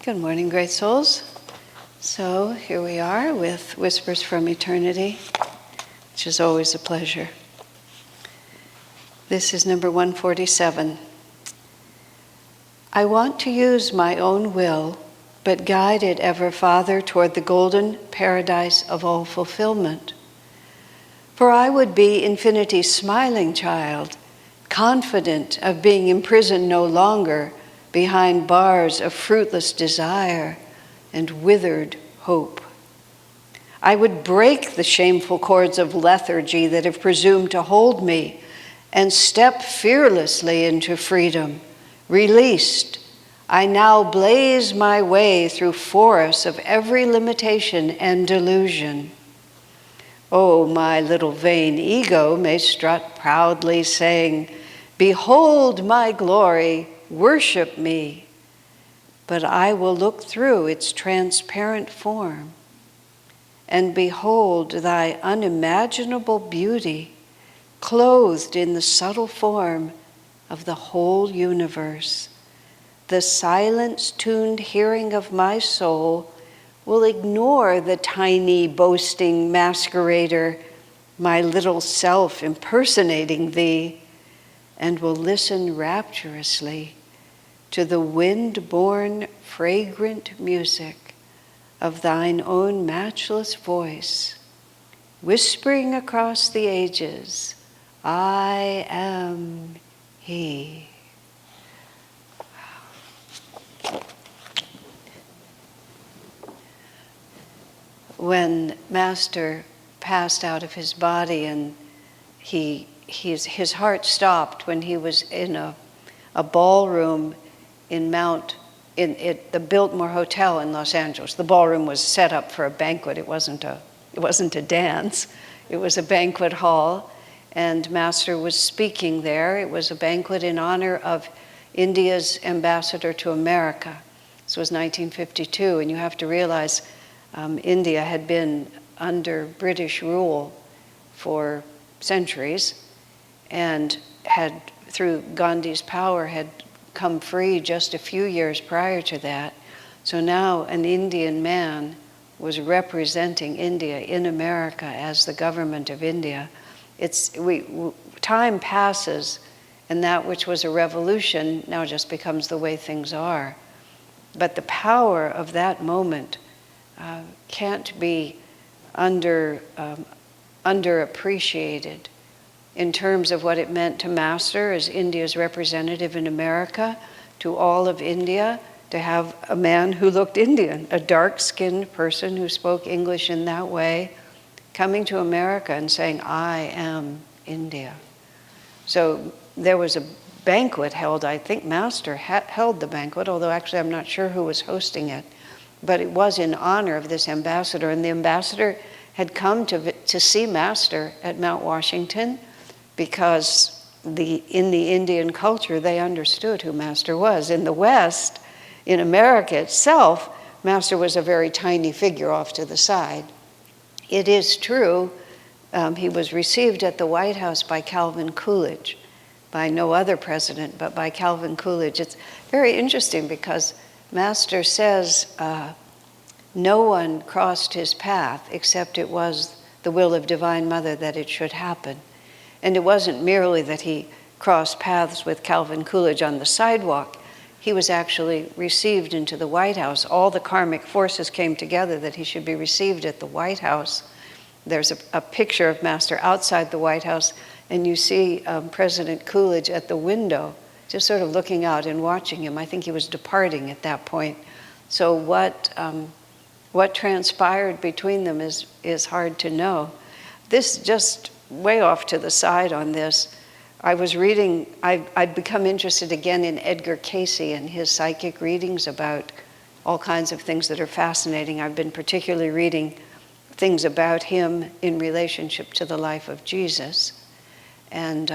Good morning, great souls. So here we are with Whispers from Eternity, which is always a pleasure. This is number 147. I want to use my own will, but guide it ever farther toward the golden paradise of all fulfillment. For I would be infinity's smiling child, confident of being imprisoned no longer behind bars of fruitless desire and withered hope. I would break the shameful cords of lethargy that have presumed to hold me and step fearlessly into freedom. Released, I now blaze my way through forests of every limitation and delusion. Oh, my little vain ego may strut proudly, saying, "Behold my glory, worship me." But I will look through its transparent form and behold thy unimaginable beauty, clothed in the subtle form of the whole universe. The silence-tuned hearing of my soul will ignore the tiny, boasting masquerader, my little self impersonating thee, and will listen rapturously to the wind-born, fragrant music of thine own matchless voice, whispering across the ages, I am He. When Master passed out of his body and his heart stopped when he was in a ballroom in the Biltmore Hotel in Los Angeles. The ballroom was set up for a banquet. It wasn't a dance. It was a banquet hall, and Master was speaking there. It was a banquet in honor of India's ambassador to America. This was 1952, and you have to realize India had been under British rule for centuries, and had, through Gandhi's power, had come free just a few years prior to that. So now an Indian man was representing India in America as the government of India. Time passes, and that which was a revolution now just becomes the way things are. But the power of that moment can't be underappreciated in terms of what it meant to Master as India's representative in America, to all of India, to have a man who looked Indian, a dark-skinned person who spoke English in that way, coming to America and saying, I am India. So there was a banquet held. I think Master held the banquet, although actually I'm not sure who was hosting it. But it was in honor of this ambassador, and the ambassador had come to see Master at Mount Washington because in the Indian culture, they understood who Master was. In the West, in America itself, Master was a very tiny figure off to the side. It is true, he was received at the White House by Calvin Coolidge, by no other president, but by Calvin Coolidge. It's very interesting because Master says no one crossed his path except it was the will of Divine Mother that it should happen. And it wasn't merely that he crossed paths with Calvin Coolidge on the sidewalk. He was actually received into the White House. All the karmic forces came together that he should be received at the White House. There's a picture of Master outside the White House, and you see President Coolidge at the window, just sort of looking out and watching him. I think he was departing at that point. So what transpired between them is hard to know. This, just way off to the side on this, I was reading, I'd become interested again in Edgar Cayce and his psychic readings about all kinds of things that are fascinating. I've been particularly reading things about him in relationship to the life of Jesus. And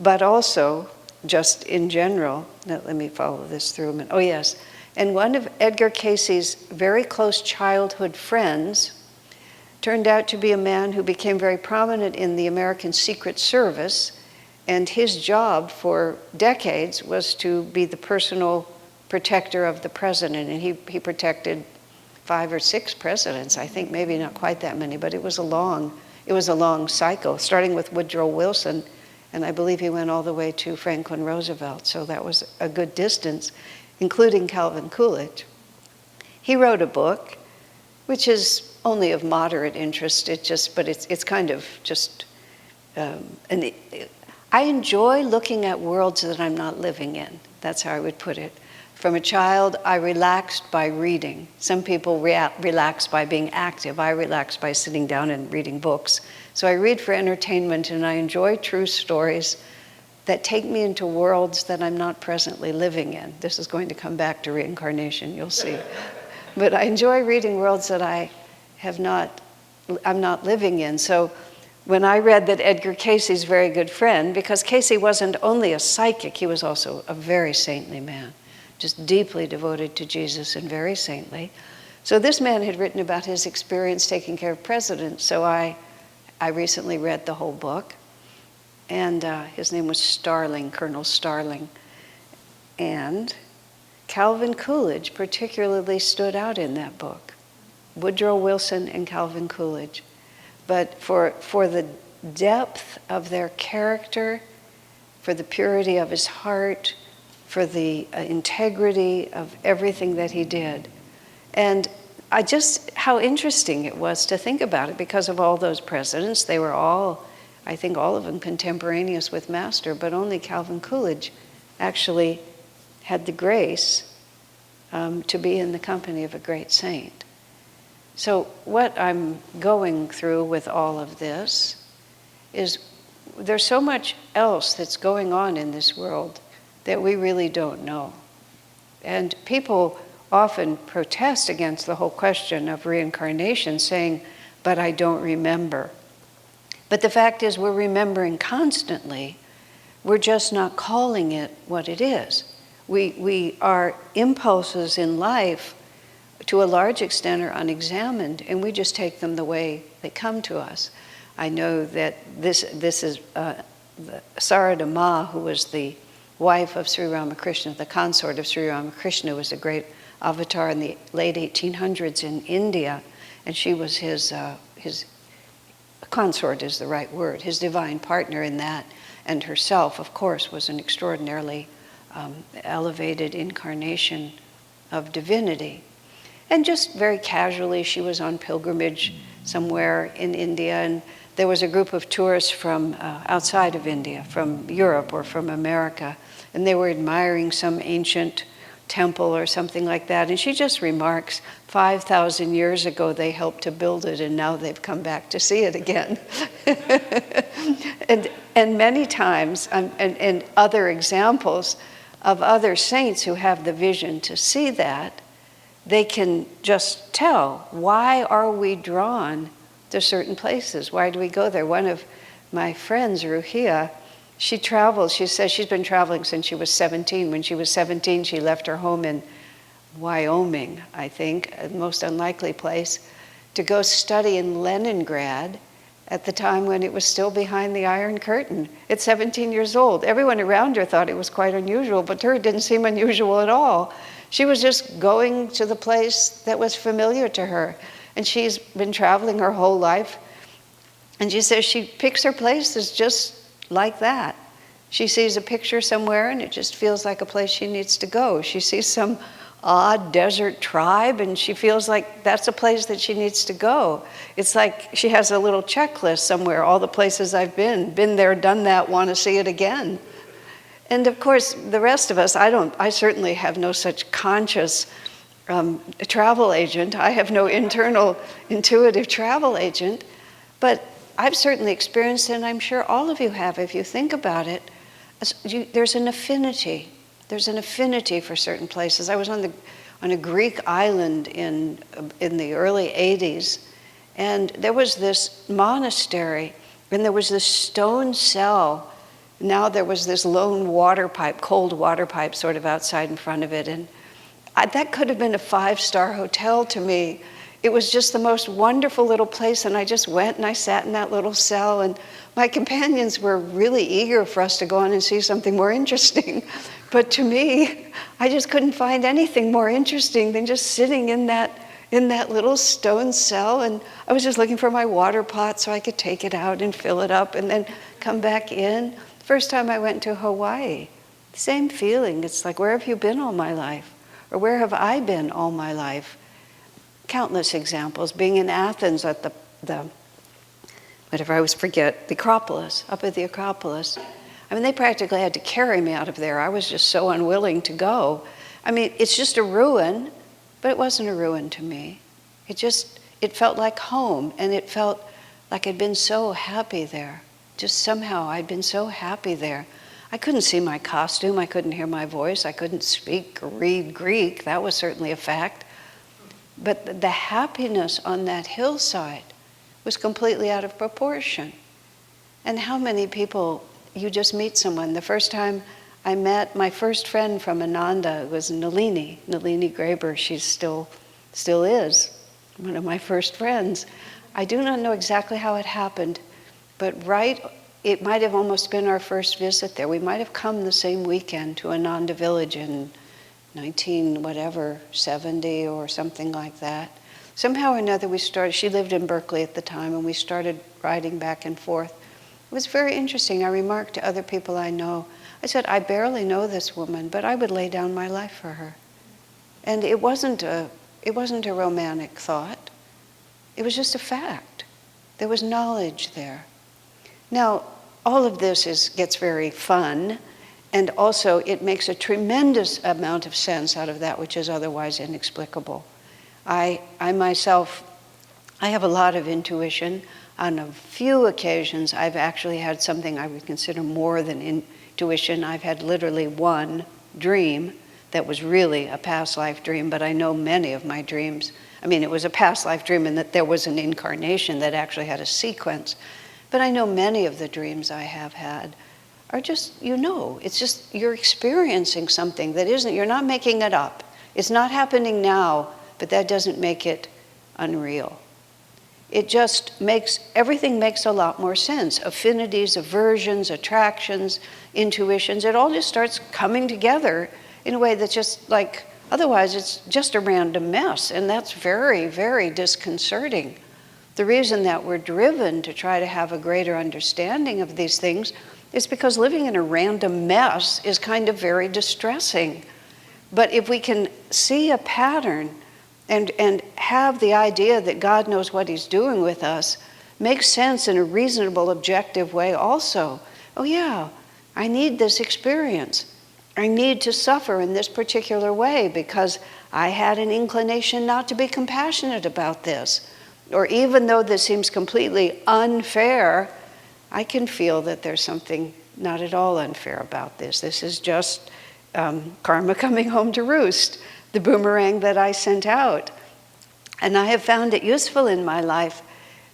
but also, just in general, let me follow this through a minute. Oh yes, and one of Edgar Cayce's very close childhood friends turned out to be a man who became very prominent in the American Secret Service, and his job for decades was to be the personal protector of the president, and he protected 5 or 6 presidents, I think, maybe not quite that many, but it was a long cycle, starting with Woodrow Wilson, and I believe he went all the way to Franklin Roosevelt, so that was a good distance, including Calvin Coolidge. He wrote a book, which is only of moderate interest. But it's kind of just, I enjoy looking at worlds that I'm not living in. That's how I would put it. From a child, I relaxed by reading. Some people relax by being active. I relax by sitting down and reading books. So I read for entertainment, and I enjoy true stories that take me into worlds that I'm not presently living in. This is going to come back to reincarnation, you'll see. But I enjoy reading worlds that I'm not living in. So when I read that Edgar Cayce's very good friend, because Cayce wasn't only a psychic, he was also a very saintly man, just deeply devoted to Jesus and very saintly. So this man had written about his experience taking care of presidents. So I recently read the whole book, and his name was Starling, Colonel Starling. And Calvin Coolidge particularly stood out in that book. Woodrow Wilson and Calvin Coolidge. But for the depth of their character, for the purity of his heart, for the integrity of everything that he did. And how interesting it was to think about it, because of all those presidents. They were all, I think all of them contemporaneous with Master, but only Calvin Coolidge actually had the grace to be in the company of a great saint. So what I'm going through with all of this is there's so much else that's going on in this world that we really don't know. And people often protest against the whole question of reincarnation, saying, but I don't remember. But the fact is, we're remembering constantly. We're just not calling it what it is. Our impulses in life, to a large extent, are unexamined, and we just take them the way they come to us. I know that this is Sarada Ma, who was the wife of Sri Ramakrishna, the consort of Sri Ramakrishna, was a great avatar in the late 1800s in India, and she was his consort is the right word, his divine partner in that, and herself, of course, was an extraordinarily elevated incarnation of divinity. And just very casually, she was on pilgrimage somewhere in India, and there was a group of tourists from outside of India, from Europe or from America, and they were admiring some ancient temple or something like that. And she just remarks, 5,000 years ago they helped to build it, and now they've come back to see it again. and many times, and other examples of other saints who have the vision to see that, they can just tell, why are we drawn to certain places? Why do we go there? One of my friends, Ruhia, she travels. She says she's been traveling since she was 17. When she was 17, she left her home in Wyoming, I think, a most unlikely place, to go study in Leningrad at the time when it was still behind the Iron Curtain. At 17 years old. Everyone around her thought it was quite unusual, but to her it didn't seem unusual at all. She was just going to the place that was familiar to her. And she's been traveling her whole life. And she says she picks her places just like that. She sees a picture somewhere and it just feels like a place she needs to go. She sees some odd desert tribe and she feels like that's a place that she needs to go. It's like she has a little checklist somewhere, all the places I've been there, done that, want to see it again. And of course, the rest of us, I certainly have no such conscious travel agent. I have no internal intuitive travel agent, but I've certainly experienced it, and I'm sure all of you have if you think about it. There's an affinity. There's an affinity for certain places. I was on a Greek island in the early 80s, and there was this monastery, and there was this stone cell. Now there was this lone water pipe, cold water pipe sort of outside in front of it, and that could have been a 5-star hotel to me. It was just the most wonderful little place, and I just went and I sat in that little cell, and my companions were really eager for us to go on and see something more interesting But to me, I just couldn't find anything more interesting than just sitting in that little stone cell. And I was just looking for my water pot so I could take it out and fill it up and then come back in. First time I went to Hawaii, same feeling. It's like, where have you been all my life? Or where have I been all my life? Countless examples. Being in Athens at the whatever, I always forget, the Acropolis, up at the Acropolis. I mean, they practically had to carry me out of there. I was just so unwilling to go. I mean, it's just a ruin, but it wasn't a ruin to me. It felt like home, and it felt like I'd been so happy there. Just somehow I'd been so happy there. I couldn't see my costume, I couldn't hear my voice, I couldn't speak or read Greek, that was certainly a fact. But the happiness on that hillside was completely out of proportion. And how many people, you just meet someone. The first time I met my first friend from Ananda was Nalini Graber. She still is one of my first friends. I do not know exactly how it happened, but it might have almost been our first visit there. We might have come the same weekend to Ananda Village in 70 or something like that. Somehow or another she lived in Berkeley at the time, and we started riding back and forth. It was very interesting. I remarked to other people I know, I said, I barely know this woman, but I would lay down my life for her. And it wasn't a romantic thought. It was just a fact. There was knowledge there. Now, all of this gets very fun, and also it makes a tremendous amount of sense out of that which is otherwise inexplicable. I myself, I have a lot of intuition. On a few occasions, I've actually had something I would consider more than intuition. I've had literally one dream that was really a past life dream, but I know many of my dreams. I mean, it was a past life dream in that there was an incarnation that actually had a sequence. But I know many of the dreams I have had are just, it's just you're experiencing something that you're not making it up. It's not happening now, but that doesn't make it unreal. It just everything makes a lot more sense. Affinities, aversions, attractions, intuitions, it all just starts coming together in a way that's just like, otherwise it's just a random mess, and that's very, very disconcerting. The reason that we're driven to try to have a greater understanding of these things is because living in a random mess is kind of very distressing. But if we can see a pattern and have the idea that God knows what he's doing with us, makes sense in a reasonable, objective way also. Oh yeah, I need this experience. I need to suffer in this particular way because I had an inclination not to be compassionate about this. Or even though this seems completely unfair, I can feel that there's something not at all unfair about this. This is just karma coming home to roost, the boomerang that I sent out. And I have found it useful in my life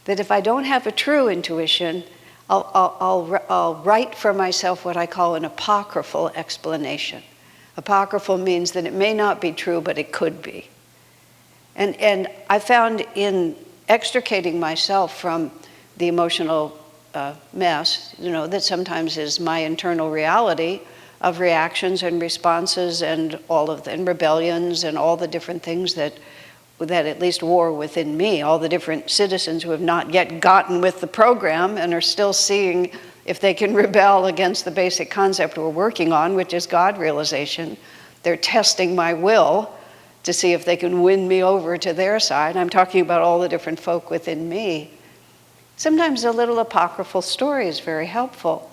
that if I don't have a true intuition, I'll write for myself what I call an apocryphal explanation. Apocryphal means that it may not be true, but it could be. And I found in extricating myself from the emotional mess, that sometimes is my internal reality of reactions and responses and and rebellions and all the different things that at least war within me, all the different citizens who have not yet gotten with the program and are still seeing if they can rebel against the basic concept we're working on, which is God realization. They're testing my will to see if they can win me over to their side. I'm talking about all the different folk within me. Sometimes a little apocryphal story is very helpful.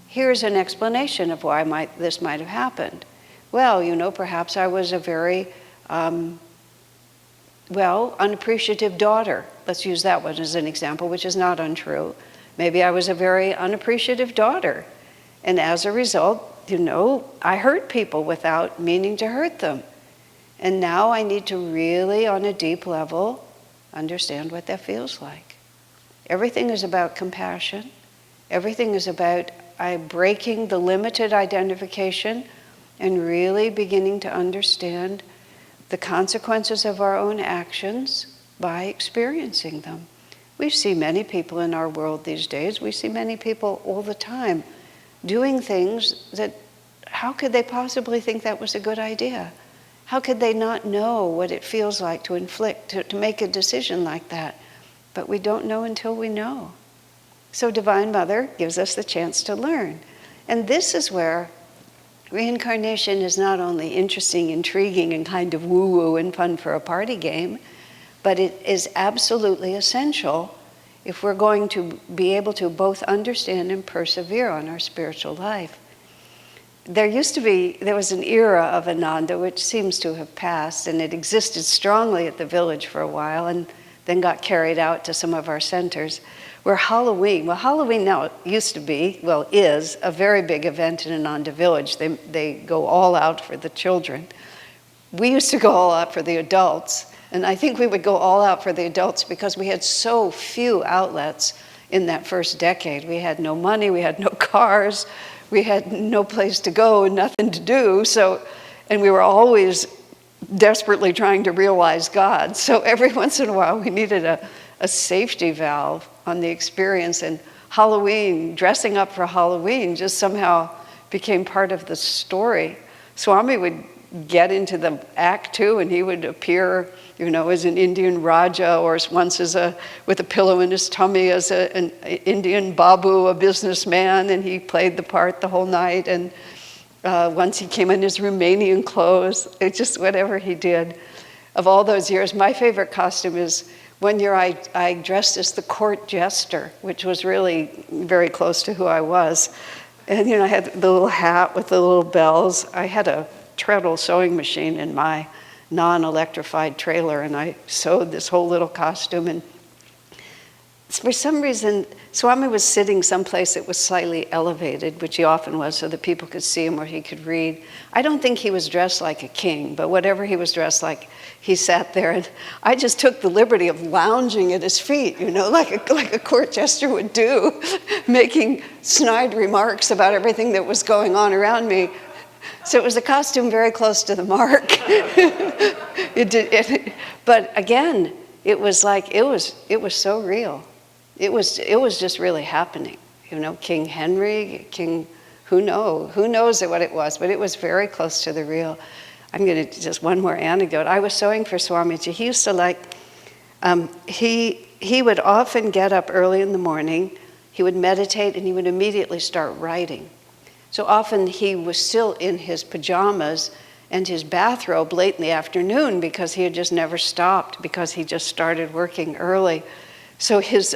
Here's an explanation of why this might have happened. Well, perhaps I was a very unappreciative daughter. Let's use that one as an example, which is not untrue. Maybe I was a very unappreciative daughter. And as a result, I hurt people without meaning to hurt them. And now I need to really, on a deep level, understand what that feels like. Everything is about compassion. Everything is about breaking the limited identification and really beginning to understand the consequences of our own actions by experiencing them. We see many people in our world these days. We see many people all the time doing things that how could they possibly think that was a good idea? How could they not know what it feels like to inflict, to make a decision like that? But we don't know until we know. So Divine Mother gives us the chance to learn. And this is where reincarnation is not only interesting, intriguing, and kind of woo-woo and fun for a party game, but it is absolutely essential if we're going to be able to both understand and persevere on our spiritual life. There was an era of Ananda which seems to have passed, and it existed strongly at the village for a while and then got carried out to some of our centers, where Halloween now is a very big event in Ananda village. They go all out for the children. We used to go all out for the adults, and I think we would go all out for the adults because we had so few outlets in that first decade. We had no money, we had no cars, we had no place to go and nothing to do, and we were always desperately trying to realize God. So every once in a while we needed a safety valve on the experience, and Halloween, dressing up for Halloween just somehow became part of the story. Swami would get into the act too, and he would appear, as an Indian Raja, or once with a pillow in his tummy as an Indian Babu, a businessman, and he played the part the whole night. And once he came in his Romanian clothes, just whatever he did. Of all those years, my favorite costume is one year I dressed as the court jester, which was really very close to who I was. And I had the little hat with the little bells. I had a treadle sewing machine in my non-electrified trailer, and I sewed this whole little costume. And for some reason, Swami was sitting someplace that was slightly elevated, which he often was, so that people could see him or he could read. I don't think he was dressed like a king, but whatever he was dressed like, he sat there, and I just took the liberty of lounging at his feet, like a court jester would do, making snide remarks about everything that was going on around me. So it was a costume very close to the mark. But again, it was so real. It was just really happening. King Henry, who knows what it was, but it was very close to the real. I'm going to just one more anecdote. I was sewing for Swamiji. He used to he would often get up early in the morning, he would meditate, and he would immediately start writing. So often he was still in his pajamas and his bathrobe late in the afternoon because he had just never stopped, because he just started working early. So his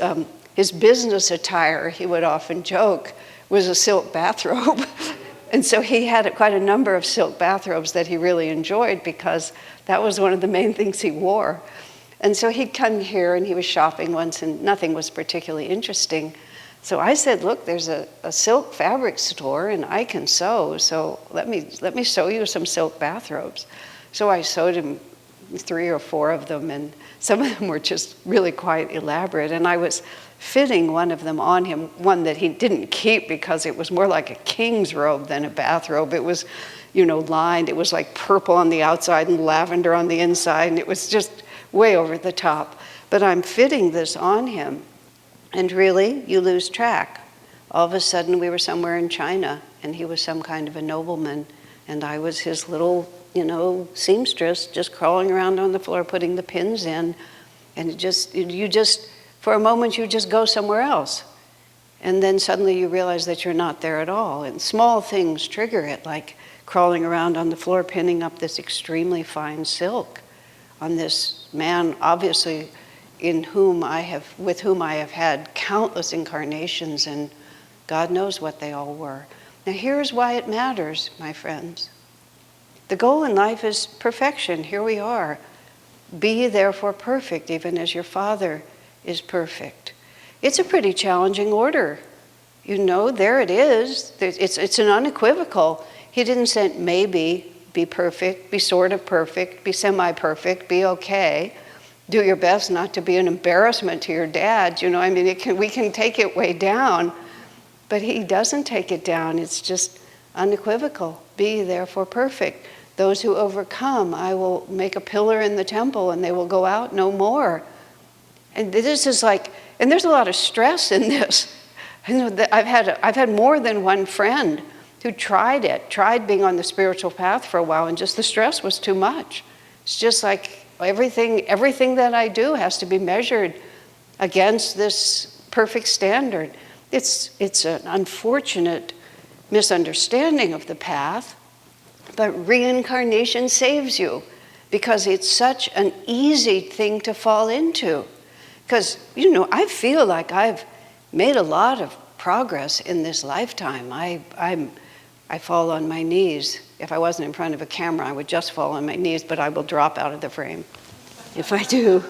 business attire, he would often joke, was a silk bathrobe. And so he had quite a number of silk bathrobes that he really enjoyed because that was one of the main things he wore. And so he'd come here, and he was shopping once, and nothing was particularly interesting. So I said, look, there's a silk fabric store, and I can sew, so let me sew you some silk bathrobes. So I sewed him 3 or 4 of them, and some of them were just really quite elaborate. And I was fitting one of them on him, one that he didn't keep because it was more like a king's robe than a bathrobe. It was, lined. It was like purple on the outside and lavender on the inside, and it was just way over the top. But I'm fitting this on him, and really, you lose track. All of a sudden, we were somewhere in China, and he was some kind of a nobleman, and I was his little, seamstress, just crawling around on the floor, putting the pins in, and for a moment, you just go somewhere else. And then suddenly you realize that you're not there at all, and small things trigger it, like crawling around on the floor, pinning up this extremely fine silk on this man, obviously, with whom I have had countless incarnations, and God knows what they all were. Now here's why it matters, my friends. The goal in life is perfection. Here we are. Be ye therefore perfect, even as your Father is perfect. It's a pretty challenging order. There it is. It's an unequivocal. He didn't say maybe, be perfect, be sort of perfect, be semi-perfect, be okay. Do your best not to be an embarrassment to your dad. We can take it way down, but he doesn't take it down. It's just unequivocal. Be therefore perfect. Those who overcome, I will make a pillar in the temple, and they will go out no more. And this is and there's a lot of stress in this. I've had more than one friend who tried being on the spiritual path for a while, and just the stress was too much. It's just like everything that I do has to be measured against this perfect standard. It's an unfortunate misunderstanding of the path, but reincarnation saves you because it's such an easy thing to fall into. Because, I feel like I've made a lot of progress in this lifetime. I fall on my knees. If I wasn't in front of a camera, I would just fall on my knees, but I will drop out of the frame if I do.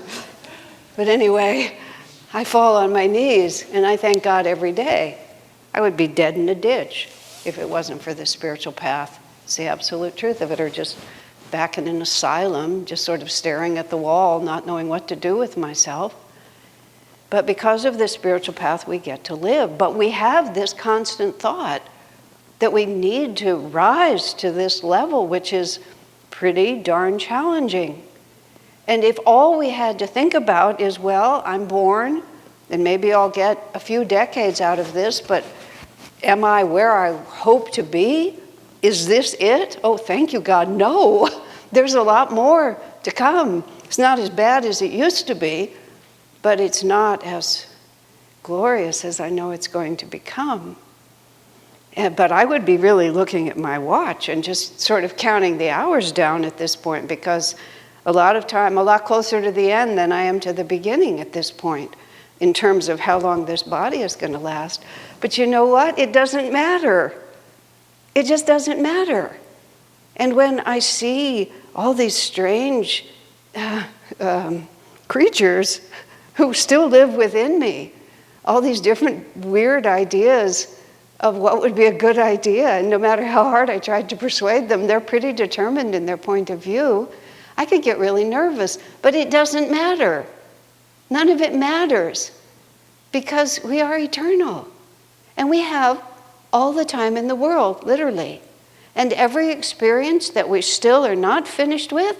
But anyway, I fall on my knees, and I thank God every day. I would be dead in a ditch if it wasn't for the spiritual path. It's the absolute truth of it, or just back in an asylum, just sort of staring at the wall, not knowing what to do with myself. But because of the spiritual path, we get to live. But we have this constant thought that we need to rise to this level, which is pretty darn challenging. And if all we had to think about is, well, I'm born, and maybe I'll get a few decades out of this, but am I where I hope to be? Is this it? Oh, thank you, God. No, there's a lot more to come. It's not as bad as it used to be, but it's not as glorious as I know it's going to become. But I would be really looking at my watch and just sort of counting the hours down at this point, because a lot closer to the end than I am to the beginning at this point in terms of how long this body is going to last. But you know what? It doesn't matter. It just doesn't matter. And when I see all these strange creatures who still live within me, all these different weird ideas of what would be a good idea, and no matter how hard I tried to persuade them, they're pretty determined in their point of view, I could get really nervous. But it doesn't matter. None of it matters, because we are eternal. And we have all the time in the world, literally. And every experience that we still are not finished with,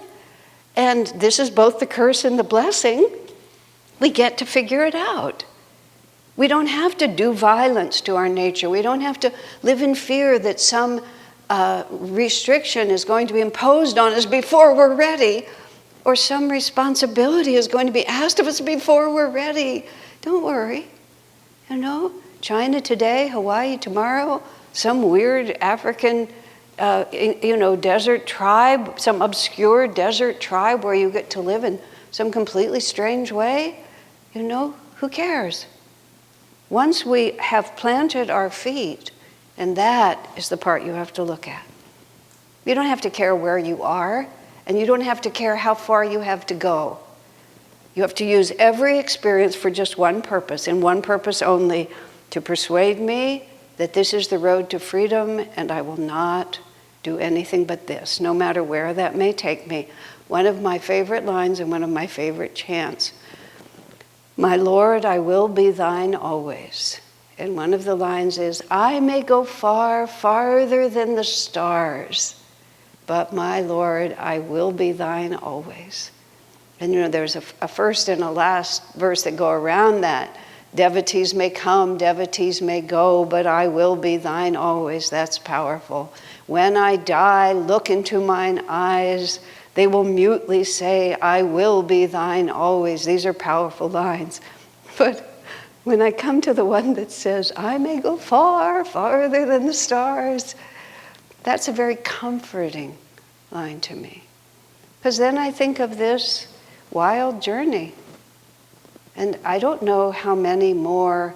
and this is both the curse and the blessing, we get to figure it out. We don't have to do violence to our nature. We don't have to live in fear that some restriction is going to be imposed on us before we're ready, or some responsibility is going to be asked of us before we're ready. Don't worry. China today, Hawaii tomorrow, some weird African desert tribe, some obscure desert tribe where you get to live in some completely strange way. Who cares? Once we have planted our feet, and that is the part you have to look at. You don't have to care where you are, and you don't have to care how far you have to go. You have to use every experience for just one purpose, and one purpose only: to persuade me that this is the road to freedom, and I will not do anything but this, no matter where that may take me. One of my favorite lines and one of my favorite chants: "My Lord, I will be thine always." And one of the lines is, "I may go far, farther than the stars, but my Lord, I will be thine always." And there's a first and a last verse that go around that. Devotees may come, devotees may go, but I will be thine always. That's powerful. When I die, look into mine eyes. They will mutely say, I will be thine always. These are powerful lines. But when I come to the one that says, I may go far, farther than the stars, that's a very comforting line to me. Because then I think of this wild journey. And I don't know how many more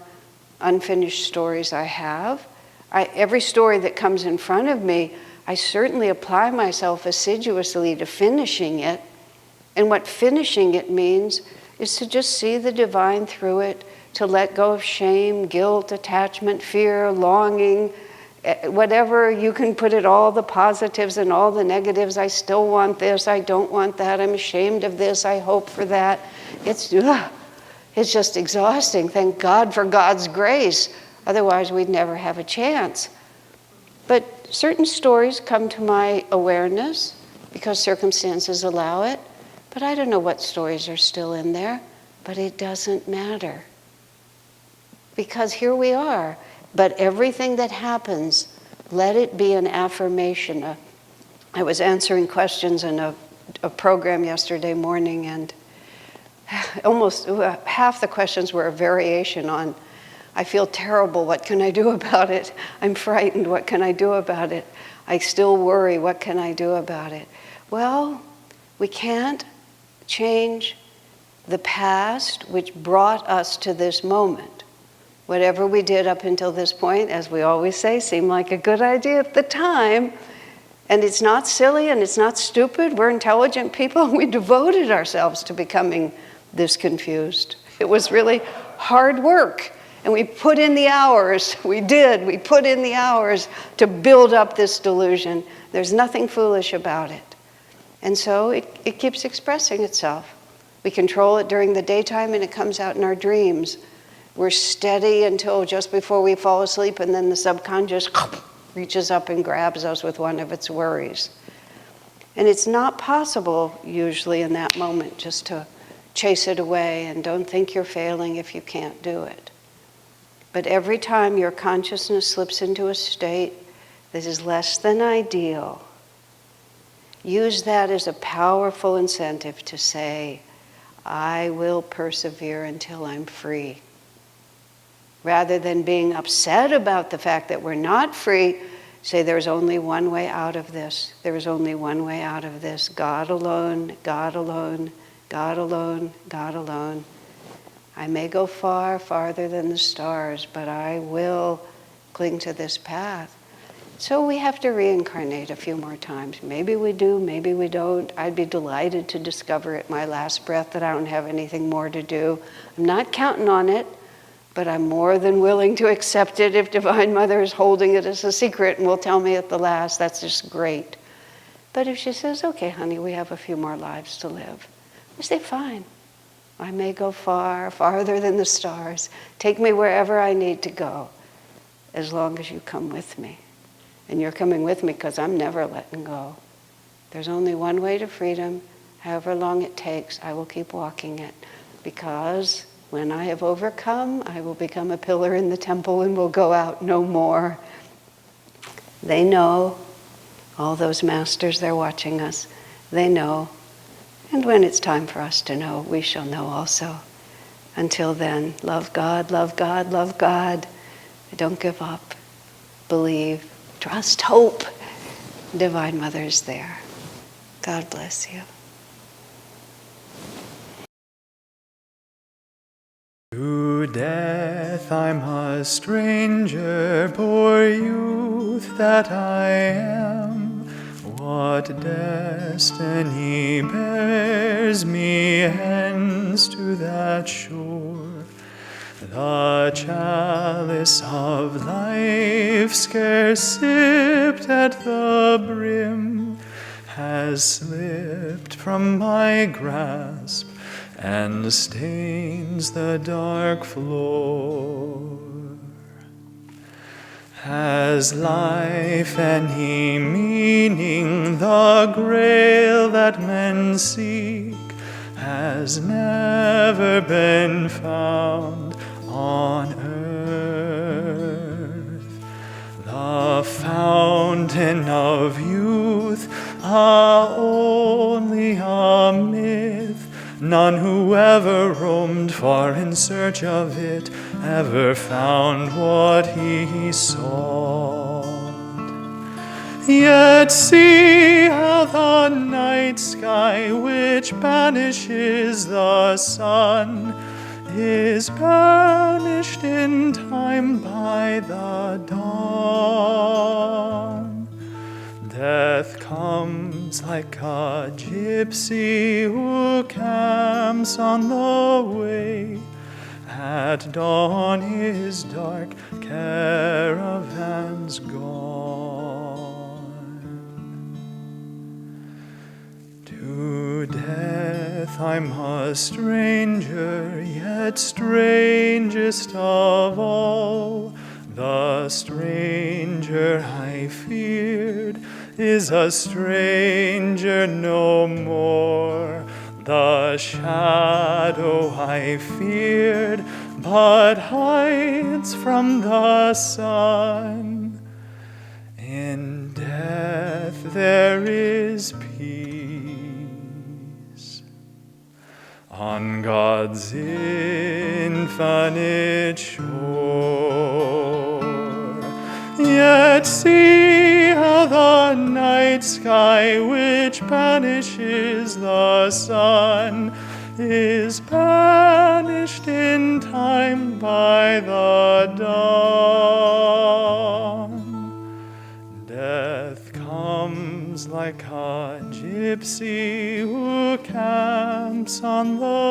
unfinished stories I have. Every story that comes in front of me, I certainly apply myself assiduously to finishing it. And what finishing it means is to just see the divine through it, to let go of shame, guilt, attachment, fear, longing, whatever. You can put it, all the positives and all the negatives. I still want this, I don't want that, I'm ashamed of this, I hope for that. It's just exhausting. Thank God for God's grace. Otherwise, we'd never have a chance. But certain stories come to my awareness because circumstances allow it. But I don't know what stories are still in there. But it doesn't matter. Because here we are. But everything that happens Let it be an affirmation. I was answering questions in a program yesterday morning, and almost half the questions were a variation on, I feel terrible, what can I do about it? I'm frightened, what can I do about it? I still worry, what can I do about it? Well, we can't change the past which brought us to this moment. Whatever we did up until this point, as we always say, seemed like a good idea at the time. And it's not silly and it's not stupid. We're intelligent people, and we devoted ourselves to becoming this confused. It was really hard work. And we put in the hours. We put in the hours to build up this delusion. There's nothing foolish about it. And so it keeps expressing itself. We control it during the daytime, and it comes out in our dreams. We're steady until just before we fall asleep, and then the subconscious reaches up and grabs us with one of its worries. And it's not possible, usually in that moment, just to chase it away, and don't think you're failing if you can't do it. But every time your consciousness slips into a state that is less than ideal, use that as a powerful incentive to say, I will persevere until I'm free. Rather than being upset about the fact that we're not free, say there's only one way out of this. There is only one way out of this. God alone, God alone, God alone, God alone. I may go far, farther than the stars, but I will cling to this path. So we have to reincarnate a few more times. Maybe we do, maybe we don't. I'd be delighted to discover at my last breath that I don't have anything more to do. I'm not counting on it, but I'm more than willing to accept it if Divine Mother is holding it as a secret and will tell me at the last. That's just great. But if she says, okay, honey, we have a few more lives to live, I say, fine. I may go far, farther than the stars. Take me wherever I need to go, as long as you come with me. And you're coming with me because I'm never letting go. There's only one way to freedom. However long it takes, I will keep walking it. Because when I have overcome, I will become a pillar in the temple and will go out no more. They know, all those masters, they're watching us. They know. And when it's time for us to know, we shall know also. Until then, love God, love God, love God. Don't give up. Believe, trust, hope. Divine Mother is there. God bless you. To death I'm a stranger, poor youth that I am. What destiny bears me hence to that shore? The chalice of life, scarce sipped at the brim, has slipped from my grasp and stains the dark floor. Has life any meaning? The grail that men seek has never been found on earth. The fountain of youth, only a myth. None who ever roamed far in search of it ever found what he sought. Yet see how the night sky, which banishes the sun, is banished in time by the dawn. Death comes like a gypsy who camps on the way. At dawn his dark caravan's gone. To death I'm a stranger, yet strangest of all. The stranger I feared is a stranger no more. The shadow I feared but hides from the sun In death there is peace. On God's infinite shore, yet see how the night sky which banishes the sun is banished in time by the dawn. Death comes like a gypsy who camps on the